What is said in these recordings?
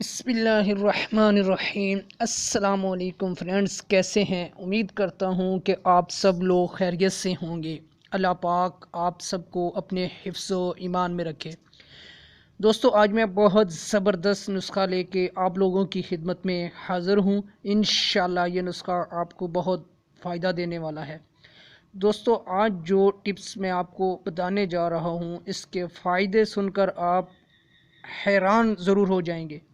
बिस्मिल्लाहिर्रहमानिर्रहीम। अस्सलाम वालेकुम फ्रेंड्स, कैसे हैं? उम्मीद करता हूं कि आप सब लोग खैरियत से होंगे। अल्लाह पाक आप सबको अपने हिफ्ज़ व ईमान में रखे। दोस्तों, आज मैं बहुत ज़बरदस्त नुस्खा लेके आप लोगों की खिदमत में हाज़िर हूं। इंशाल्लाह ये नुस्खा आपको बहुत फ़ायदा देने वाला है। दोस्तों, आज जो टिप्स मैं आपको बताने जा रहा हूं, इसके फ़ायदे सुनकर आप हैरान ज़रूर हो जाएंगे।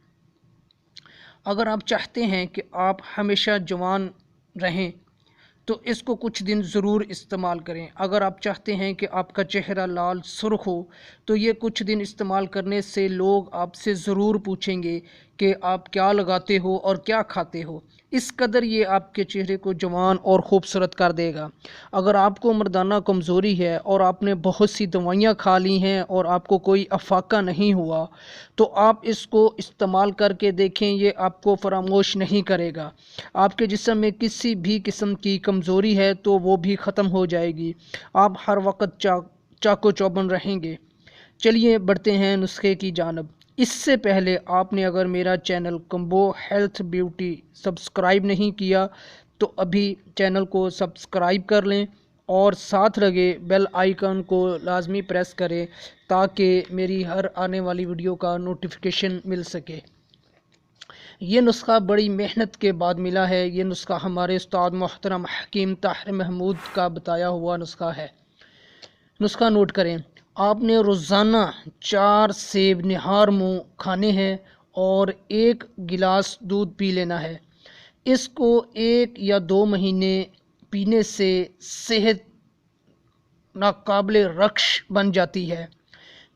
अगर आप चाहते हैं कि आप हमेशा जवान रहें तो इसको कुछ दिन ज़रूर इस्तेमाल करें। अगर आप चाहते हैं कि आपका चेहरा लाल सुर्ख हो तो ये कुछ दिन इस्तेमाल करने से लोग आपसे ज़रूर पूछेंगे कि आप क्या लगाते हो और क्या खाते हो। इस कदर ये आपके चेहरे को जवान और ख़ूबसूरत कर देगा। अगर आपको मर्दाना कमज़ोरी है और आपने बहुत सी दवाइयाँ खा ली हैं और आपको कोई अफाका नहीं हुआ तो आप इसको इस्तेमाल करके देखें, ये आपको फरामोश नहीं करेगा। आपके जिस्म में किसी भी किस्म की कमज़ोरी है तो वो भी ख़त्म हो जाएगी। आप हर वक्त चाको चौबंद रहेंगे। चलिए बढ़ते हैं नुस्खे की जानब। इससे पहले आपने अगर मेरा channel combo health beauty subscribe नहीं किया तो अभी चैनल को सब्सक्राइब कर लें और साथ लगे बेल आइकन को लाजमी प्रेस करें ताकि मेरी हर आने वाली वीडियो का नोटिफिकेशन मिल सके। ये नुस्खा बड़ी मेहनत के बाद मिला है। ये नुस्खा हमारे उस्ताद मोहतरम हकीम ताहिर महमूद का बताया हुआ नुस्खा है। नुस्खा नोट करें। आपने रोज़ाना 4 सेब निहार मुँह खाने हैं और 1 गिलास दूध पी लेना है। इसको 1 या 2 महीने पीने से सेहत नाकाबिले रख्श बन जाती है।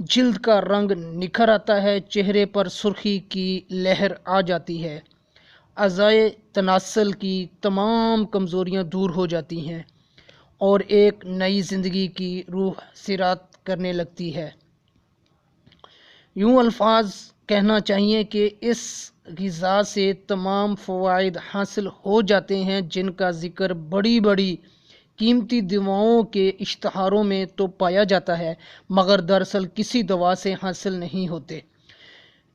जिल्द का रंग निखर आता है, चेहरे पर सुर्खी की लहर आ जाती है, अज़ाए तनासल की तमाम कमज़ोरियाँ दूर हो जाती हैं और एक नई ज़िंदगी की रूह सिरात करने लगती है। यूँ अल्फाज कहना चाहिए कि इस ग़िज़ा से तमाम फ़वाइद हासिल हो जाते हैं जिनका ज़िक्र बड़ी बड़ी कीमती दवाओं के इश्तहारों में तो पाया जाता है मगर दरअसल किसी दवा से हासिल नहीं होते।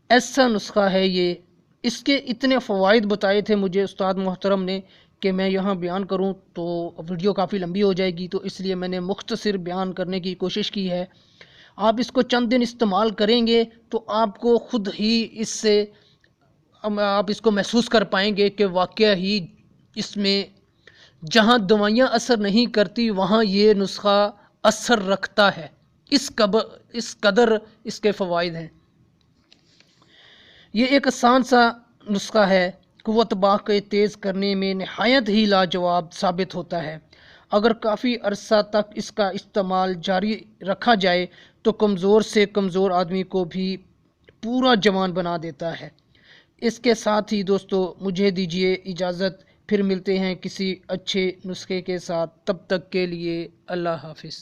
ऐसा नुस्खा है ये। इसके इतने फ़वाइद बताए थे मुझे उस्ताद मोहतरम ने कि मैं यहाँ बयान करूँ तो वीडियो काफ़ी लंबी हो जाएगी, तो इसलिए मैंने मुख्तसर बयान करने की कोशिश की है। आप इसको चंद दिन इस्तेमाल करेंगे तो आपको ख़ुद ही इससे आप इसको महसूस कर पाएंगे कि वाकया ही इसमें जहाँ दवाइयाँ असर नहीं करती वहाँ ये नुस्खा असर रखता है। इस कदर इसके फ़वाइद हैं। ये एक आसान सा नुस्खा है, क़ुव्वत बाक़ी तेज़ करने में नहायत ही लाजवाब साबित होता है। अगर काफ़ी अरसा तक इसका इस्तेमाल जारी रखा जाए तो कमज़ोर से कमज़ोर आदमी को भी पूरा जवान बना देता है। इसके साथ ही दोस्तों मुझे दीजिए इजाज़त, फिर मिलते हैं किसी अच्छे नुस्खे के साथ। तब तक के लिए अल्लाह हाफ़िज़।